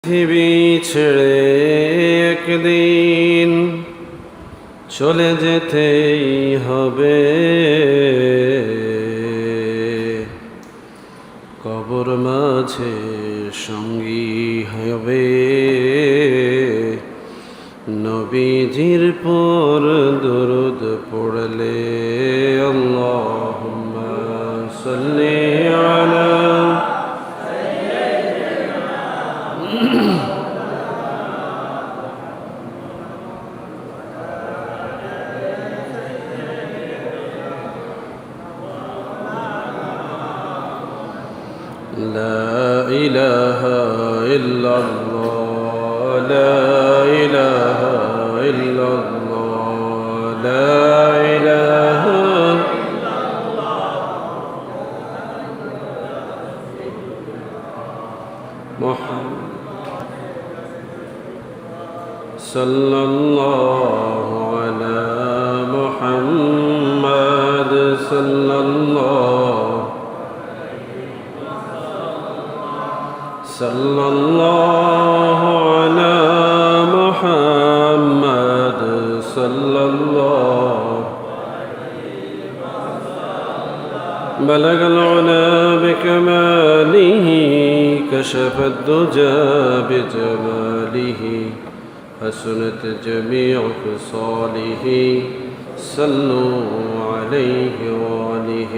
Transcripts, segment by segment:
পৃথিবী ছেড়ে একদিন চলে যেতেই হবে, কবর মাঝে সঙ্গী হবে নবীজির পর দরুদ পড়লে। আল্লাহুম্মা সাল্লি আলা لا إله إلا الله لا إله إلا الله لا إله محمد صلى الله على محمد صلى الله صلى الله على محمد صلى الله بلغ العلا بكماله كشف الدجى بجماله حسنت جميع خصاله صلوا عليه وآله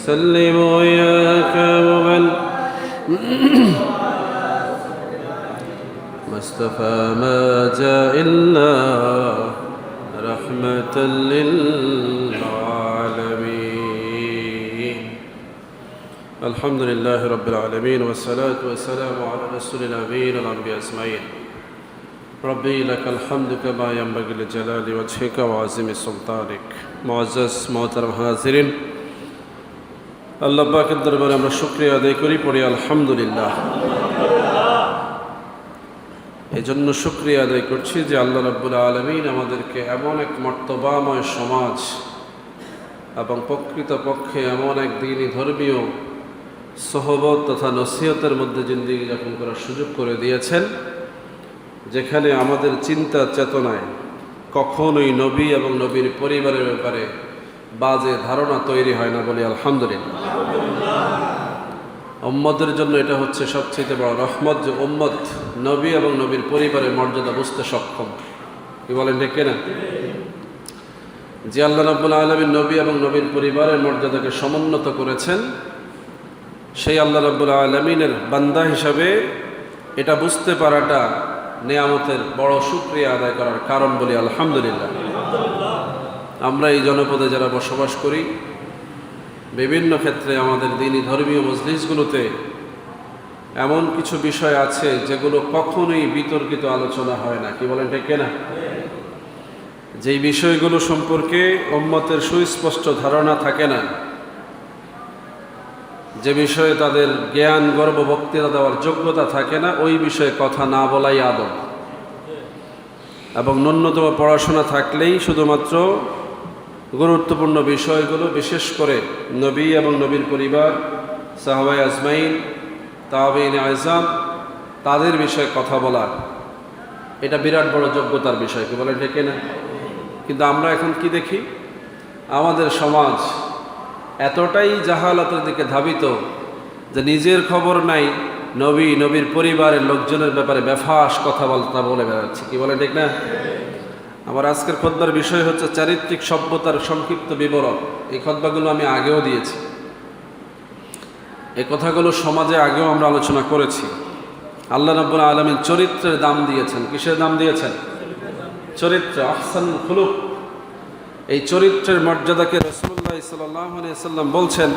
سلموا يا كامل مصطفى ما جاء إلا رحمة للعالمين الحمد لله رب العالمين والصلاة والسلام على رسول الأمين والأنبياء أجمعين ربي لك الحمد كما ينبغي لجلال وجهك وعظيم سلطانك معزز محترم حاضرين আল্লাহ পাকের দরবারে আমরা শুকরিয়া আদায় করি, পড়ি আলহামদুলিল্লাহ। এই জন্য শুকরিয়া আদায় করছি যে আল্লাহ রাব্বুল আলামিন আমাদেরকে এমন এক মর্তবাময় সমাজ এবং প্রকৃতপক্ষে এমন এক দ্বীনি ধর্মীয় সহবত তথা নসিহতের মধ্যে জিন্দেগি যাপন করার সুযোগ করে দিয়েছেন, যেখানে আমাদের চিন্তা চেতনায় কখনোই নবী এবং নবীর পরিবারের ব্যাপারে বাজে ধারণা তৈরি হয় না, বলি আলহামদুলিল্লাহ। উম্মতের জন্য এটা হচ্ছে সবচেয়ে বড় রহমত যে উম্মত নবী এবং নবীর পরিবারের মর্যাদা বুঝতে সক্ষম। কি বলেন ঠিক না? যে আল্লাহ রাব্বুল আলামিন নবী এবং নবীর পরিবারের মর্যাদাকে সমুন্নত করেছেন, সেই আল্লাহ রাব্বুল আলামিনের বান্দা হিসাবে এটা বুঝতে পারাটা নেয়ামতের বড় শুকরিয়া আদায় করার কারণ, বলি আলহামদুলিল্লাহ। আমরা এই জনপদে যারা বসবাস করি, বিভিন্ন ক্ষেত্রে আমাদের দ্বীনি ধর্মীয় মজলিসগুলোতে এমন কিছু বিষয় আছে যেগুলো কখনোই বিতর্কিত আলোচনা হয় না। কি বলেন ঠিক না? যেই বিষয়গুলো সম্পর্কে উম্মতের সুস্পষ্ট ধারণা থাকে না, যে বিষয়ে তাদের জ্ঞান গর্ব বক্তৃতা দেওয়ার যোগ্যতা থাকে না, ওই বিষয়ে কথা না বলাই আদব। এবং ন্যূনতম পড়াশোনা থাকলেই শুধুমাত্র গুরুত্বপূর্ণ বিষয়গুলো, বিশেষ করে নবী এবং নবীর পরিবার, সাহাবায়ে আজমাইন, তাবেঈন আযম, তাদের বিষয়ে কথা বলা, এটা বিরাট বড় যোগ্যতার বিষয়। কি বলেন ঠিক না? কিন্তু আমরা এখন কি দেখি, আমাদের সমাজ এতটাই জাহালাতের দিকে ধাবিত যে নিজের খবর নাই, নবী নবীর পরিবারের লোকজনের ব্যাপারে বেফাস কথাবার্তা বলে বেড়াচ্ছে। কি বলেন ঠিক না? আমার আজকের খুতবার বিষয় হচ্ছে চারিত্রিক সভ্যতার সংক্ষিপ্ত বিবরণ। এই খুতবাগুলো আমি আগেও দিয়েছি, এই কথাগুলো সমাজে আগেও আমরা আলোচনা করেছি। আল্লাহ রাব্বুল আলামিন চরিত্রের দাম দিয়েছেন। কিসের দাম দিয়েছেন? চরিত্র, আহসানুল খুলুক। এই চরিত্রের মর্যাদাকে রাসূলুল্লাহ সাল্লাল্লাহু আলাইহি ওয়াসাল্লাম বলছেন